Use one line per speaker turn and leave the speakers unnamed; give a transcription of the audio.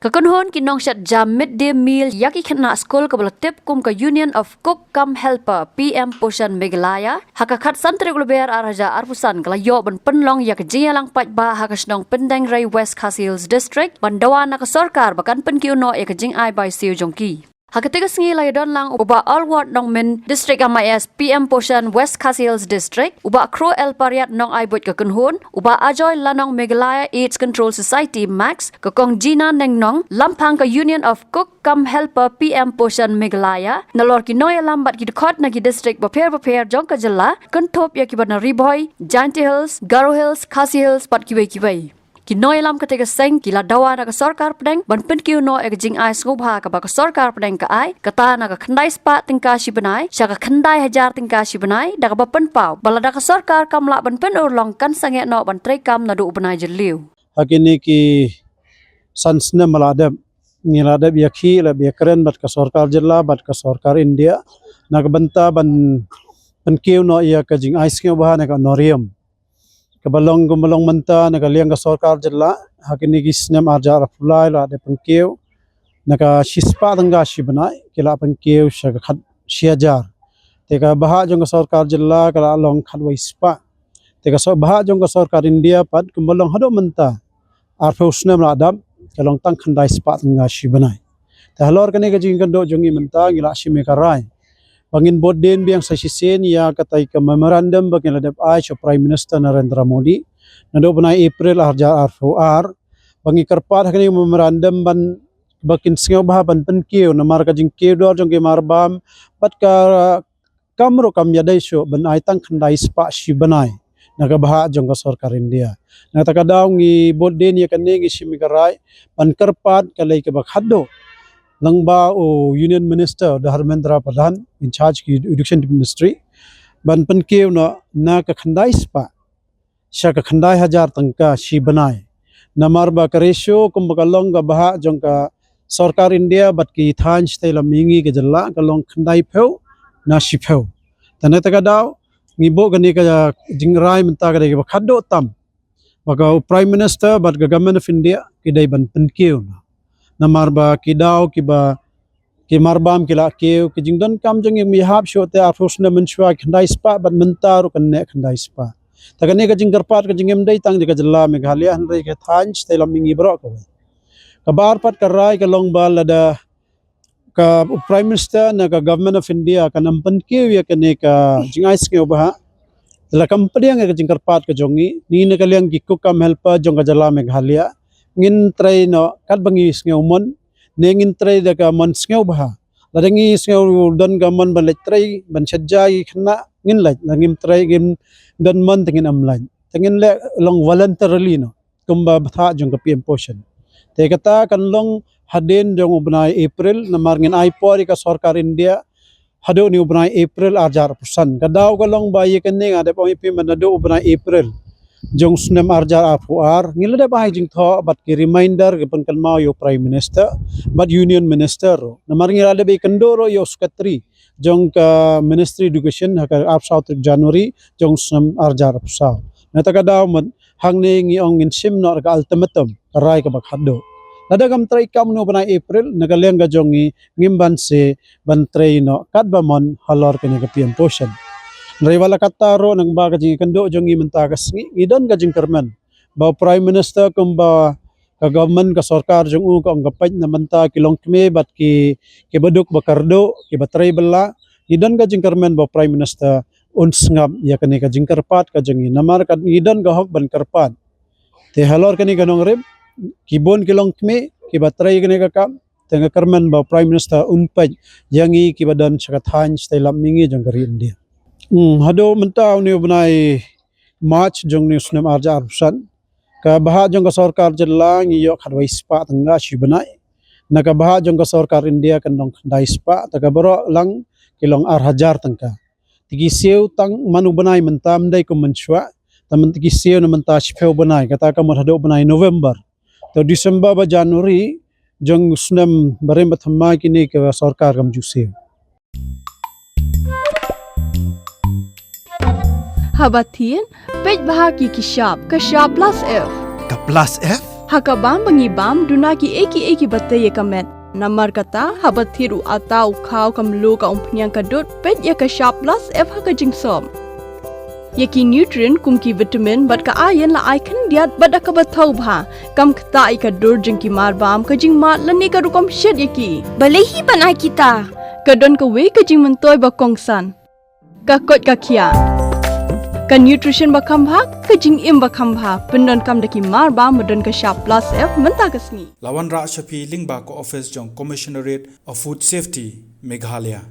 Kakunhon kinong syat jam midday meal yaki kena skol kabala tip kum ka Union of Cook Cum Helper PM Poshan Meghalaya hakakat santri gulber araja arpusan kala yo ban penlong yak jialang pat ba hakasnong pendang rai West Khasi Hills District bandawa na ka sarkar bakan penkiuno yak jing ai by siu jongki. Hakatiga singi layadon lang uba all ward nong min district MIS PM Poshan West Khasi Hills District uba Kro El Pariat nong aibot kakunhon uba ajoy lanong Meghalaya AIDS Control Society Max kakong Gina Neng Nong lampang ka Union of Cook Cum Helper PM Poshan Meghalaya nalor kinoy lambat kidukot na ki district baper jong ka jala kentop ya kibat na Riboy, Giant Hills, Garo Hills, Khasi Hills pat kiway. Kinoy lam katiga seng kila dawa na ka sarkar pedeng ban penkiu no ek jing ai ngubha ka ba ka sarkar pedeng ka ai kata na ka khandai spa tingka si benai sya ka khandai hajar tingka si benai da ka ba pen pau bala da ka sarkar kamla ban pen urlong kan sange no ban trei kam na du benai jeliu
hakini ki sansne maladab niladab yakhi la bekren bat ka sarkar jilla bat ka sarkar India na ka banta ban penkiu no ya ka jing ai ngubha na ka norium kabalong gumalong manta nagaliang ka sarkar jilla hakini gisnem arjar fulai la de penkiu naga shispa tangga shibanai kila penkiu syaga khat siajar teka baha jong ka sarkar jilla kala long khat waispa teka so baha jong ka sarkar India pat gumalong hado manta arfe usnem la adam kalong tang khandai spa tangga shibanai ta halor kani ka jing kando jongi manta ngila shime karai Pangin boden biang sasisen ya katai ke memorandum bagian ladap ai cho Prime Minister Narendra Modi nado benai April arja RFOR bangi kerpat hakani memorandum ban bakin singau bah ban penkiu namar ka jingkiu dor jong ke marbam pat ka kamro kam yadai sho ban ai tang khandai spa shi banai naga bah jong ka sarkar India na takadaw ngi boden ya kani ngi shimigarai ban kerpat kalai ke bakhado Langba o Union Minister Dharmendra Pradhan in charge ki Education Ministry ban penkiu no na ka khandai spa sya ka khandai hajar tangka shi banai namar ba ka ratio kum ba long ga baha jong ka sarkar India bat ki than stai la mingi ke jalla ka long khandai pheu na shi pheu tane ta daw ngibo gani ka jingrai menta ka de ba khaddo tam ba ka Prime Minister bat ka Government of India ki dai ban penkiu no namar ba kidaw kiba ki marbam kila keu ki jingdon kam jong yang mihab shote afusna menshwa khandai spa ban mentar kan ne khandai spa tagane ka jing garpat ka jingem dai tang ka jalla Meghalaya hanrei ka thanj telam mingi bro ka kabar pat karai ka long bal lada ka Prime Minister na ka Government of India ka nampan keu ya kane ka jingai skeu ba la company ang ka jing garpat ka jongi ni na kaliang ki Cook Cum Helper jong ka jalla Meghalaya ngin tray no kat bangi ngeu mon ne ngin tray da ka mon ngeu bah ladangi ngeu don ga mon ban le tray ban sajai khna ngin la ngim tray gim don mon tengin amlan tengin le long voluntarily no kumba batha jong ka PM Poshan te kata kan long haden jong ubnai April na marngin ai pori ka sarkar India hado ni ubnai April arjar persen kadaw ka long bayi kening ade pom ip manado ubnai April jong snem arjar RFOR ngilada bahai jing tho bat ki reminder ke penkan mau yo Prime Minister bat Union Minister namar ngilada be kendoro yo secretary jong ka Ministry Education haka up South January jong snem arjar pusau na takadaw man hangne ngi ong insim no ka ultimatum karai ka bakhado lada gam try kam no bana April nagaleng ga jong ngimban se ban tray no kat ba mon halor kani ka PM Poshan Nariwala kataro nang baga jing kando jong imentagas idon ka jing kerman ba Prime Minister kumba ka government ka sarkar jong u ka anggapaj na manta kilong kme bat ki baduk bakardo ki batray bala idon ka jing kerman ba Prime Minister unsngam ya kani ka jing karpat ka jong namar ka idon ka hok ban karpat te halor kani ganong rib kibon kilong kme ki batray kani ka kam tenga kerman ba Prime Minister unpaj yangi ki badan sakathan stay lamingi jong kari India hado mentaw ni benai March jong ni snem arja arsan ka baha jong ka sarkar jilla ngiyo khadwai spa tangga shi benai na ka baha jong ka sarkar India kan dong khandai spa ta ka baro lang kilong hajar tangka tigi seu tang manu benai mentam dai ko menchwa tamen tigi seu na menta shpeu benai kata ka mod hado benai November to December ba January jong snem barem bathma kini ka sarkar kam juseu
Habatin, pej bahagi ki shop, ka shop plus F.
Ka plus F?
Hakabam bangibam dunaki eki batay kamet. Namar kata habat thiru atau kau kamlu ka umpnyang kadut pet ya ka sharp plus f haka jingsom. Yaki nutrient kumki vitamin bat ka ayan la ai kan diat bada ka bathau bha kam kta ai ka dur jingki mar bam ka jing ma lani ka rukom shed yaki.
Balehi banai kita.
Kadon ka we ka jing mentoy ba kongsan. Ka kot ka kia. Ka nutrition ba kambha ka jing im ba kambha pendon kam daki mar bam medon ka sharp plus f menta ka sngi.
Lawan Ra Shafi Lingba ko office jong Commissionerate of Food Safety Meghalaya.